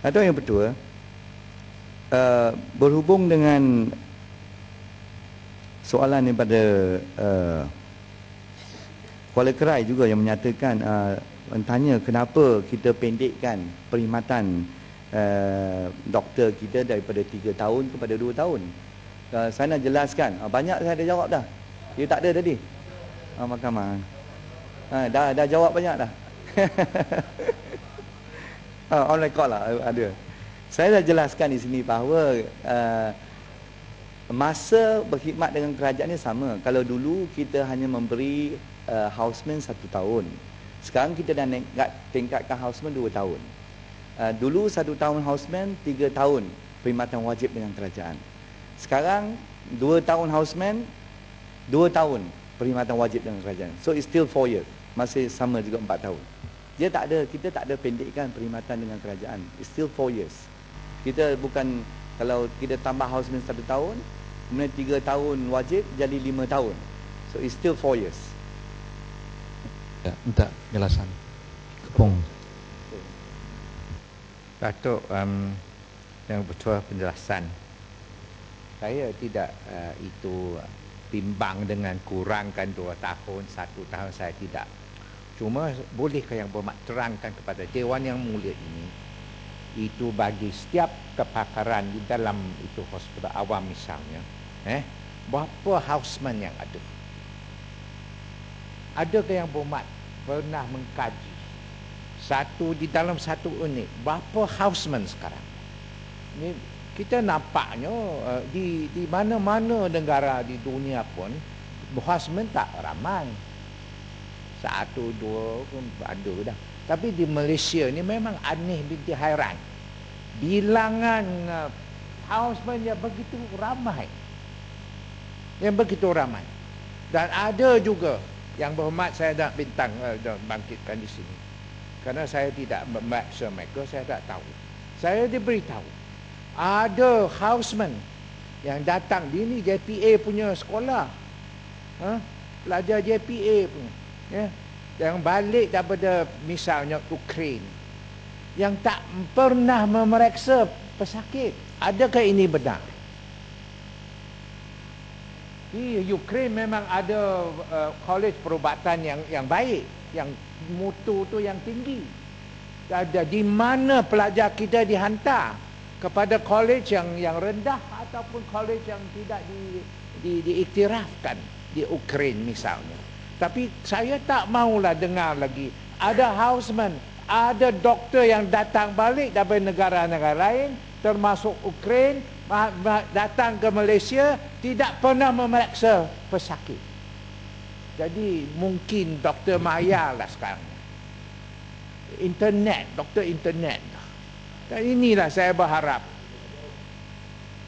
Atau yang kedua, berhubung dengan soalan daripada Kuala Kerai juga yang menyatakan tanya kenapa kita pendekkan perkhidmatan doktor kita daripada 3 tahun kepada 2 tahun. Saya nak jelaskan, banyak saya dah jawab dah. Dia tak ada tadi. Mahkamah. Dah jawab banyak dah. On record lah ada. Saya dah jelaskan di sini bahawa masa berkhidmat dengan kerajaan ni sama. Kalau dulu kita hanya memberi houseman 1 tahun. Sekarang kita dah tingkatkan houseman 2 tahun. Dulu 1 tahun houseman, 3 tahun perkhidmatan wajib dengan kerajaan. Sekarang 2 tahun houseman, 2 tahun perkhidmatan wajib dengan kerajaan. So it's still 4 years. Masih sama juga 4 tahun. Kita tak ada pendekkan perkhidmatan dengan kerajaan. It's still 4 years. Kita bukan, kalau kita tambah houseman 1 tahun, kemudian 3 tahun wajib jadi 5 tahun. So it's still 4 years. Ya, minta jelasan. Kepung. Datuk, yang betul penjelasan. Saya tidak itu bimbang dengan kurangkan 2 tahun, 1 tahun, saya tidak. Cuma bolehkah yang berhormat terangkan kepada Dewan Yang Mulia ini, itu bagi setiap kepakaran di dalam itu hospital awam misalnya, berapa houseman yang ada? Adakah yang berhormat pernah mengkaji di dalam satu unit berapa houseman sekarang? Ini kita nampaknya di mana-mana negara di dunia pun houseman tak ramai. 1, 2 pun ada dah. Tapi di Malaysia ni memang aneh binti hairan. Bilangan houseman yang begitu ramai. Dan ada juga yang berhormat saya nak bangkitkan di sini. Kerana saya tidak memaksa mereka, saya tak tahu. Saya diberitahu ada houseman yang datang di ni JPA punya sekolah. Pelajar JPA punya. Yang balik daripada misalnya Ukraine, yang tak pernah memeriksa pesakit. Adakah ini benar? Di Ukraine memang ada college perubatan yang baik, yang mutu tu yang tinggi. Ada di mana pelajar kita dihantar kepada college yang rendah ataupun college yang tidak diiktirafkan di Ukraine misalnya. Tapi saya tak maulah dengar lagi ada houseman, ada doktor yang datang balik dari negara-negara lain termasuk Ukraine, datang ke Malaysia tidak pernah memeriksa pesakit. Jadi mungkin Dr. Maya lah sekarang. Doktor internet. Dan inilah saya berharap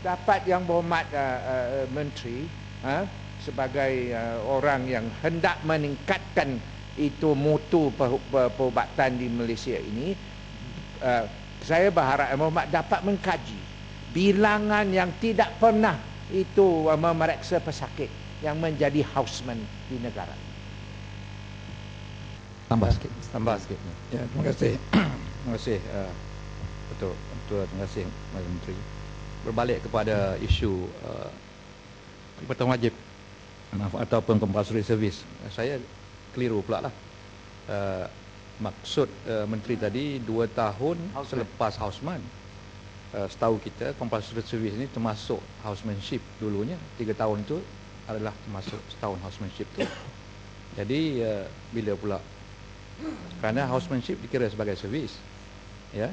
dapat yang berhormat Menteri sebagai orang yang hendak meningkatkan itu mutu perubatan di Malaysia ini, saya berharap yang berhormat dapat mengkaji bilangan yang tidak pernah itu memeriksa pesakit yang menjadi houseman di negara. Tambah sikit. Ya, terima kasih. Terima kasih Betul, terima kasih Mas Menteri. Berbalik kepada isu perkhidmatan wajib ataupun compulsory service, saya keliru pula lah. Maksud Menteri tadi 2 tahun selepas houseman. Setahu kita compulsory service ini termasuk housemanship dulunya. 3 tahun itu adalah termasuk setahun housemanship tu. Jadi bila pula? Kerana housemanship dikira sebagai servis, ya.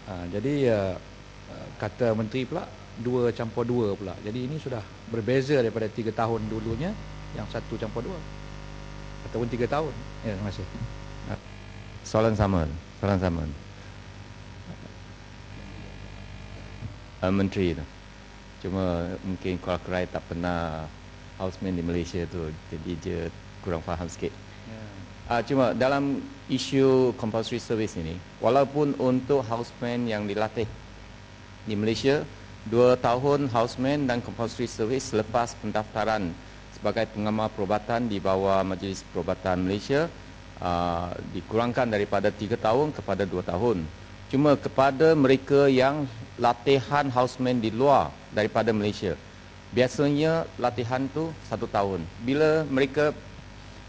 Jadi kata Menteri pula 2+2 pula. Jadi ini sudah berbeza daripada 3 tahun dulunya yang 1+2 ataupun 3 tahun. Ya, terima kasih. Soalan sama. Menteri tu. Cuma mungkin Kuala Kerai tak pernah houseman di Malaysia tu, jadi dia kurang faham sikit. Cuma dalam isu compulsory service ini, walaupun untuk houseman yang dilatih di Malaysia 2 tahun houseman dan compulsory service selepas pendaftaran sebagai pengamal perubatan di bawah Majlis Perubatan Malaysia dikurangkan daripada 3 tahun kepada 2 tahun. Cuma kepada mereka yang latihan houseman di luar daripada Malaysia, biasanya latihan tu 1 tahun. Bila mereka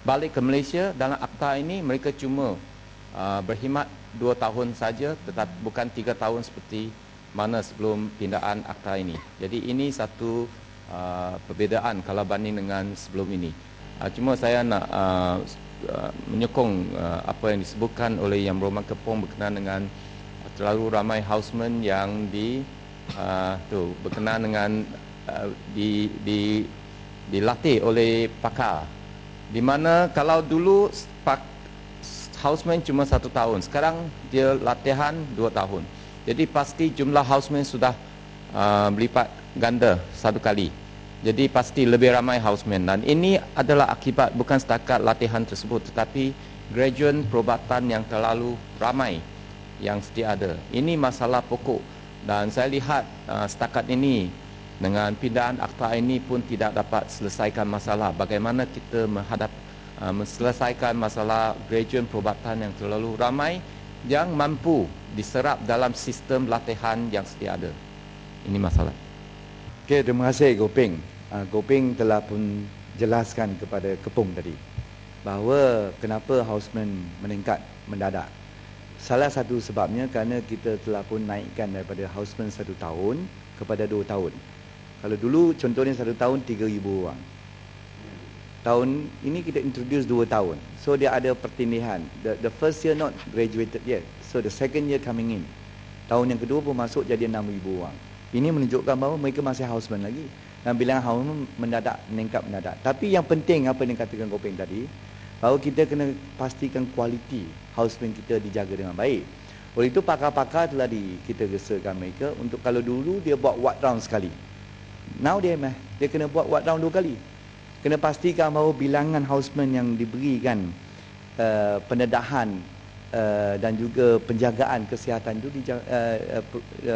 balik ke Malaysia, dalam akta ini mereka cuma berkhidmat 2 tahun saja, tetapi bukan 3 tahun seperti mana sebelum pindaan akta ini. Jadi ini satu perbezaan kalau banding dengan sebelum ini. Cuma saya nak menyokong apa yang disebutkan oleh Yang Berhormat Kepong berkenaan dengan terlalu ramai houseman yang berkenaan dengan dilatih oleh pakar. Di mana kalau dulu houseman cuma 1 tahun, sekarang dia latihan 2 tahun. Jadi pasti jumlah houseman sudah berlipat ganda 1 kali. Jadi pasti lebih ramai houseman, dan ini adalah akibat bukan setakat latihan tersebut, tetapi graduan perubatan yang terlalu ramai yang sedia ada. Ini masalah pokok, dan saya lihat setakat ini dengan pindaan akta ini pun tidak dapat selesaikan masalah. Bagaimana kita menyelesaikan masalah graduan perubatan yang terlalu ramai yang mampu diserap dalam sistem latihan yang sedia ada. Ini masalah. Okey, terima kasih Gopeng. Gopeng telah pun jelaskan kepada Kepong tadi bahawa kenapa houseman meningkat mendadak. Salah satu sebabnya kerana kita telah pun naikkan daripada houseman 1 tahun kepada 2 tahun. Kalau dulu contohnya 1 tahun 3,000 orang. Tahun ini kita introduce 2 tahun. So dia ada pertindihan. The first year not graduated yet. So the second year coming in. Tahun yang kedua pun masuk jadi 6,000 orang. Ini menunjukkan bahawa mereka masih houseman lagi. Dan bilangan houseman meningkat mendadak. Tapi yang penting apa yang dikatakan Gopeng tadi, bahawa kita kena pastikan kualiti houseman kita dijaga dengan baik. Oleh itu pakar-pakar telah kita gesakan mereka untuk kalau dulu dia buat ward round sekali. Now dia kena buat ward round 2 kali. Kena pastikan bahawa bilangan houseman yang diberikan pendedahan dan juga penjagaan kesihatan itu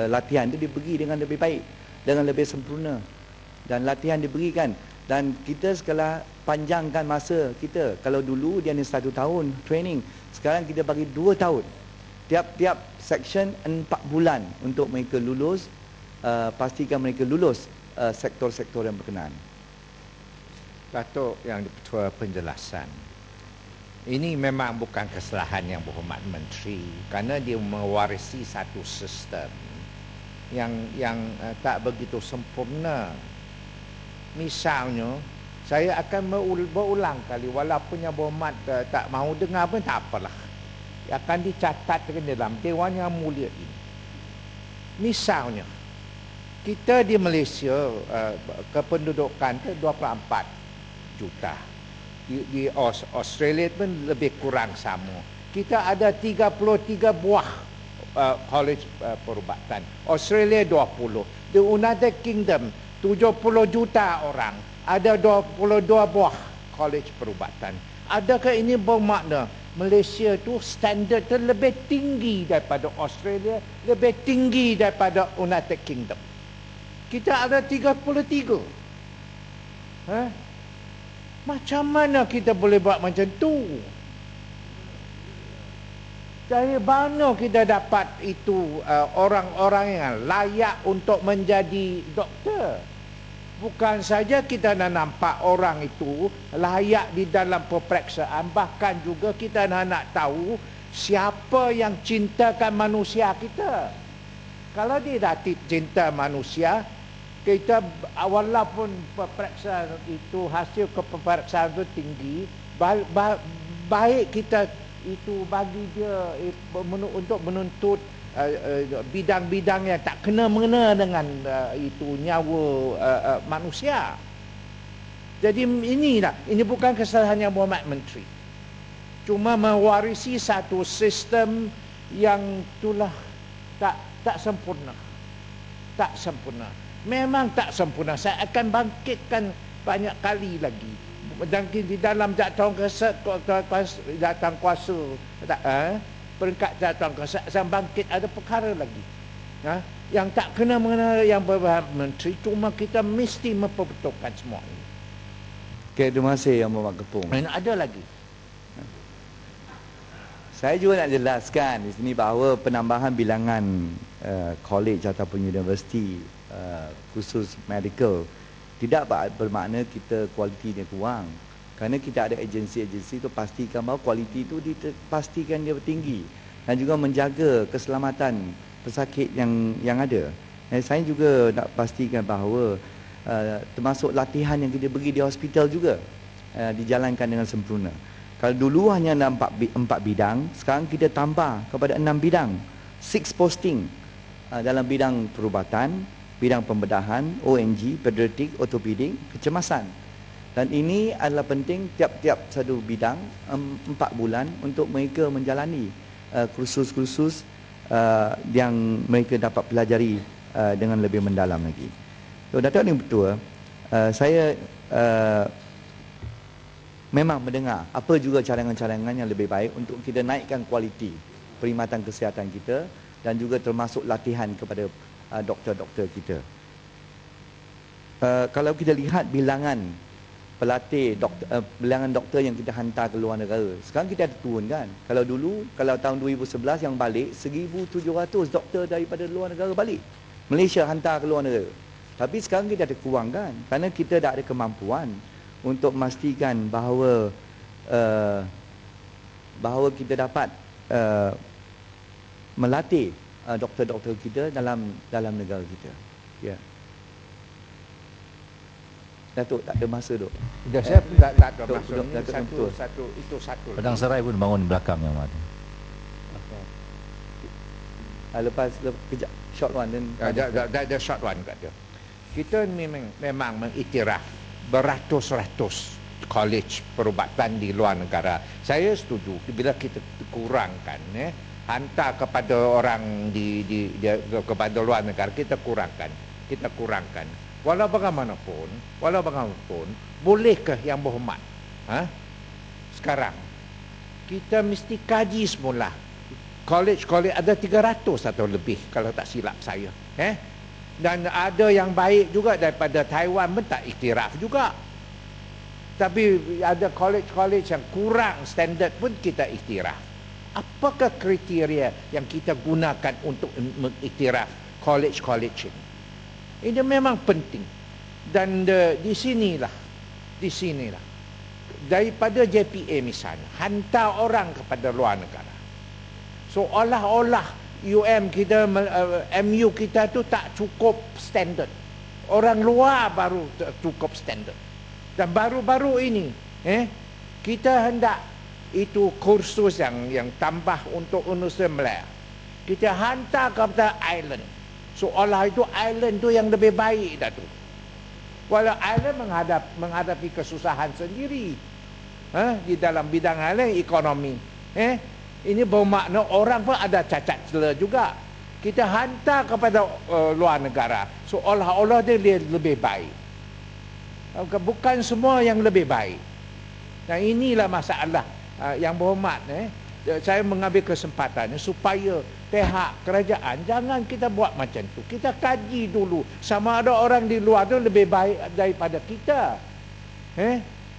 latihan itu diberi dengan lebih baik, dengan lebih sempurna, dan latihan diberikan, dan kita sekala panjangkan masa kita. Kalau dulu dia ni 1 tahun training, sekarang kita bagi 2 tahun. Tiap-tiap section 4 bulan untuk mereka lulus, pastikan mereka lulus sektor-sektor yang berkenaan. Datuk Yang Di-Pertua penjelasan. Ini memang bukan kesalahan Yang Berhormat Menteri, kerana dia mewarisi satu sistem yang tak begitu sempurna. Misalnya, saya akan berulang kali, walaupun Yang Berhormat tak mahu dengar pun tak apalah, akan dicatatkan dalam Dewan Yang Mulia ini. Misalnya, kita di Malaysia kependudukan itu 24 juta. Di Australia pun lebih kurang sama. Kita ada 33 buah college perubatan. Australia 20. The United Kingdom 70 juta orang. Ada 22 buah college perubatan. Adakah ini bermakna Malaysia tu standard tu lebih tinggi daripada Australia, lebih tinggi daripada United Kingdom? Kita ada 33. Macam mana kita boleh buat macam tu? Dari mana kita dapat itu orang-orang yang layak untuk menjadi doktor? Bukan saja kita nak nampak orang itu layak di dalam peperiksaan, bahkan juga kita nak tahu siapa yang cintakan manusia kita. Kalau dia dah cinta manusia, kita walaupun peperiksaan itu, hasil peperiksaan itu tinggi, baik kita itu bagi dia untuk menuntut bidang-bidang yang tak kena-mengena dengan itu nyawa manusia. Jadi ini bukan kesalahan Yang Berhormat Menteri. Cuma mewarisi satu sistem yang itulah tak sempurna. Tak sempurna. Memang tak sempurna. Saya akan bangkitkan banyak kali lagi. Dan di dalam jatuh datang kuasa peringkat jatuh kuasa, saya bangkit ada perkara lagi yang tak kena mengena Yang Berhormat Menteri. Cuma kita mesti memperbetulkan semua ini. Okey, terima kasih Yang Berhormat Kepong. Dan ada lagi. Saya juga nak jelaskan di sini bahawa penambahan bilangan college ataupun universiti khusus medical tidak bermakna kita kualiti dia kurang. Kerana kita ada agensi-agensi itu pastikan bahawa kualiti itu dipastikan dia tinggi dan juga menjaga keselamatan pesakit yang ada. Dan saya juga nak pastikan bahawa termasuk latihan yang kita beri di hospital juga dijalankan dengan sempurna. Kalau dulu hanya ada 4 bidang, sekarang kita tambah kepada 6 bidang. 6 posting dalam bidang perubatan, bidang pembedahan, ONG, pediatrik, ortopedik, kecemasan. Dan ini adalah penting tiap-tiap satu bidang 4 bulan untuk mereka menjalani kursus-kursus yang mereka dapat pelajari dengan lebih mendalam lagi. So, Datuk Yang Ketua, saya memang mendengar apa juga cadangan-cadangan yang lebih baik untuk kita naikkan kualiti perkhidmatan kesihatan kita dan juga termasuk latihan kepada doktor-doktor kita. Kalau kita lihat bilangan pelatih bilangan doktor yang kita hantar ke luar negara, sekarang kita ada turun kan. Kalau dulu, kalau tahun 2011 yang balik 1,700 doktor daripada luar negara balik Malaysia hantar ke luar negara. Tapi sekarang kita ada kurang kan, kerana kita tak ada kemampuan untuk memastikan bahawa kita dapat melatih doktor-doktor kita dalam negara kita. Ya. Datuk tak ada masa duk. Sudah saya tak ada Duk, masa. Datuk Itu satu. Padang Serai pun bangun belakang yang mana. Lepas kejap short one dan Ada short one kat dia. Kita memang mengiktiraf beratus-ratus college perubatan di luar negara. Saya setuju bila kita kurangkan hantar kepada orang kepada luar negara, kita kurangkan. Walau bagaimanapun, bolehkah yang berhormat? Sekarang kita mesti kaji semula. College ada 300 atau lebih kalau tak silap saya. Dan ada yang baik juga daripada Taiwan pun tak iktiraf juga. Tapi ada college yang kurang standard pun kita iktiraf. Apakah kriteria yang kita gunakan untuk mengiktiraf college ini? Ini memang penting. Dan di sinilah daripada JPA misalnya hantar orang kepada luar negara. Seolah-olah MU kita tu tak cukup standard. Orang luar baru cukup standard. Dan baru-baru ini kita hendak itu kursus yang tambah untuk Universiti Malaya. Kita hantar kepada island. Seolah itu island tu yang lebih baik dah tu. Walau island menghadapi kesusahan sendiri di dalam bidang island ekonomi. Ini bermakna orang pun ada cacat celah juga. Kita hantar kepada luar negara seolah-olah dia lebih baik. Bukan semua yang lebih baik. Nah, inilah masalah yang berhormat. Saya mengambil kesempatan supaya pihak kerajaan jangan kita buat macam tu. Kita kaji dulu sama ada orang di luar tu lebih baik daripada kita.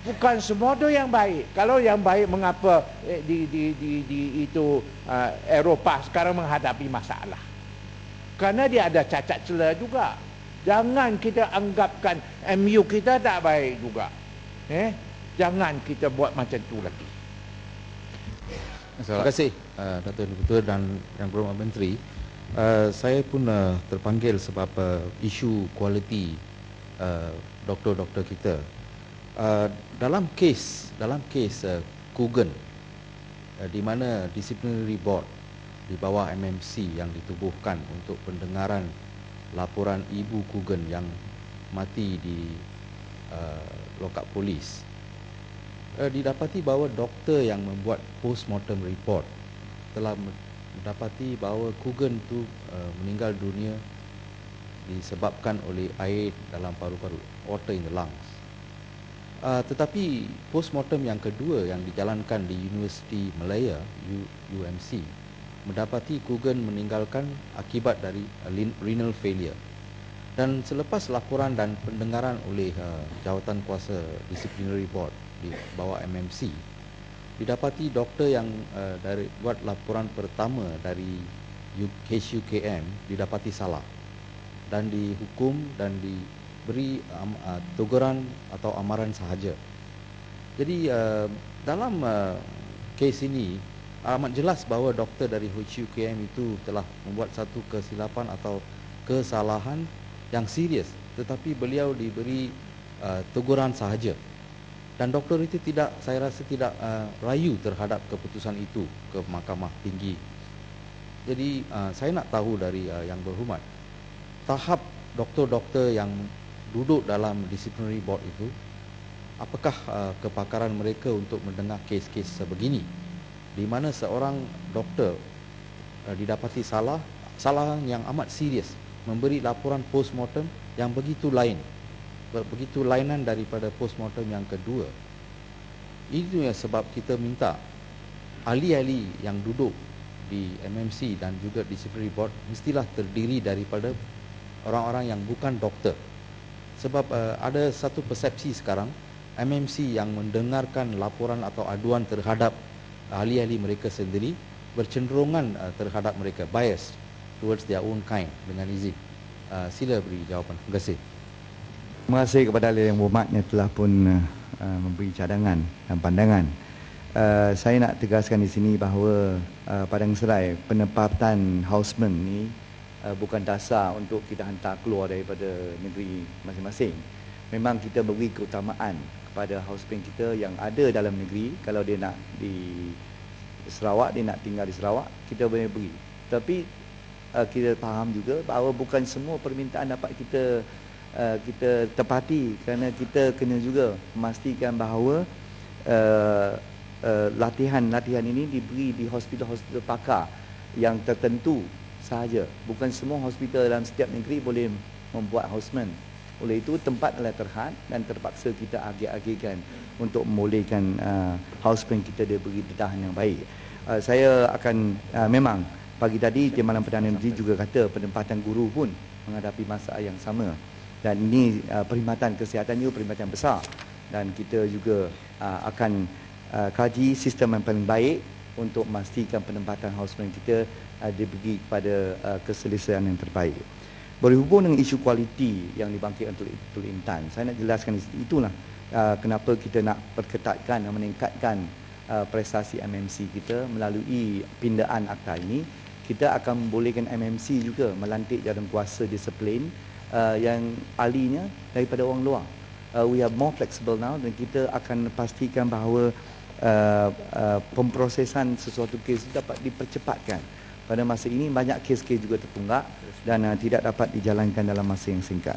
Bukan semua tu yang baik. Kalau yang baik, mengapa di Eropah sekarang menghadapi masalah? Kerana dia ada cacat celah juga. Jangan kita anggapkan MU kita tak baik juga. Jangan kita buat macam tu lagi. Terima kasih Datuk Ketua dan Yang Berhormat Menteri. Saya pun terpanggil sebab isu kualiti doktor-doktor kita. Dalam kes Kugen, di mana disciplinary board di bawah MMC yang ditubuhkan untuk pendengaran laporan ibu Kugen yang mati di lokap polis, didapati bahawa doktor yang membuat postmortem report telah mendapati bahawa Kugen itu meninggal dunia disebabkan oleh air dalam paru-paru, water in the lungs. Tetapi postmortem yang kedua yang dijalankan di Universiti Malaya UMC mendapati Kugen meninggalkan akibat dari renal failure. Dan selepas laporan dan pendengaran oleh Jawatan Kuasa Disciplinary Board di bawah MMC, didapati doktor yang dari buat laporan pertama dari HUKM didapati salah dan dihukum dan diberi teguran atau amaran sahaja. Jadi dalam kes ini amat jelas bahawa doktor dari HUKM itu telah membuat satu kesilapan atau kesalahan yang serius, tetapi beliau diberi teguran sahaja. Dan doktor itu tidak, saya rasa tidak rayu terhadap keputusan itu ke Mahkamah Tinggi. Jadi saya nak tahu dari yang berhormat, tahap doktor-doktor yang duduk dalam disciplinary board itu, apakah kepakaran mereka untuk mendengar kes-kes sebegini, di mana seorang doktor didapati salah yang amat serius, memberi laporan postmortem yang begitu lainan daripada postmortem yang kedua. Itu yang sebab kita minta ahli-ahli yang duduk di MMC dan juga disciplinary board mestilah terdiri daripada orang-orang yang bukan doktor. Sebab ada satu persepsi sekarang, MMC yang mendengarkan laporan atau aduan terhadap ahli-ahli mereka sendiri bercenderungan terhadap mereka, bias towards their own kind. Dengan izin, sila beri jawapan. Terima kasih. Terima kasih kepada ahli yang berhormatnya telah pun memberi cadangan dan pandangan. Saya nak tegaskan di sini bahawa Padang Serai penempatan houseman ni bukan dasar untuk kita hantar keluar daripada negeri masing-masing. Memang kita beri keutamaan kepada houseman kita yang ada dalam negeri. Kalau dia nak di Sarawak, dia nak tinggal di Sarawak, kita boleh beri. Tapi kita faham juga bahawa bukan semua permintaan dapat kita tepati, kerana kita kena juga memastikan bahawa latihan ini diberi di hospital-hospital pakar yang tertentu sahaja. Bukan semua hospital dalam setiap negeri boleh membuat houseman. Oleh itu tempat adalah terhad dan terpaksa kita agih-agihkan untuk membolehkan houseman kita diberi dedahan yang baik. Saya akan memang pagi tadi Timbalan Perdana Menteri juga kata penempatan guru pun menghadapi masalah yang sama. Dan ini perkhidmatan kesihatan juga perkhidmatan besar. Dan kita juga akan kaji sistem yang paling baik untuk memastikan penempatan houseman kita diberi kepada keselesaan yang terbaik. Berhubung dengan isu kualiti yang dibangkitkan Tun Intan, saya nak jelaskan itulah kenapa kita nak perketatkan dan meningkatkan prestasi MMC kita melalui pindaan akta ini. Kita akan membolehkan MMC juga melantik jawatankuasa disiplin yang ahlinya daripada orang luar. We are more flexible now dan kita akan pastikan bahawa pemprosesan sesuatu kes dapat dipercepatkan. Pada masa ini banyak kes-kes juga tertunggak dan tidak dapat dijalankan dalam masa yang singkat.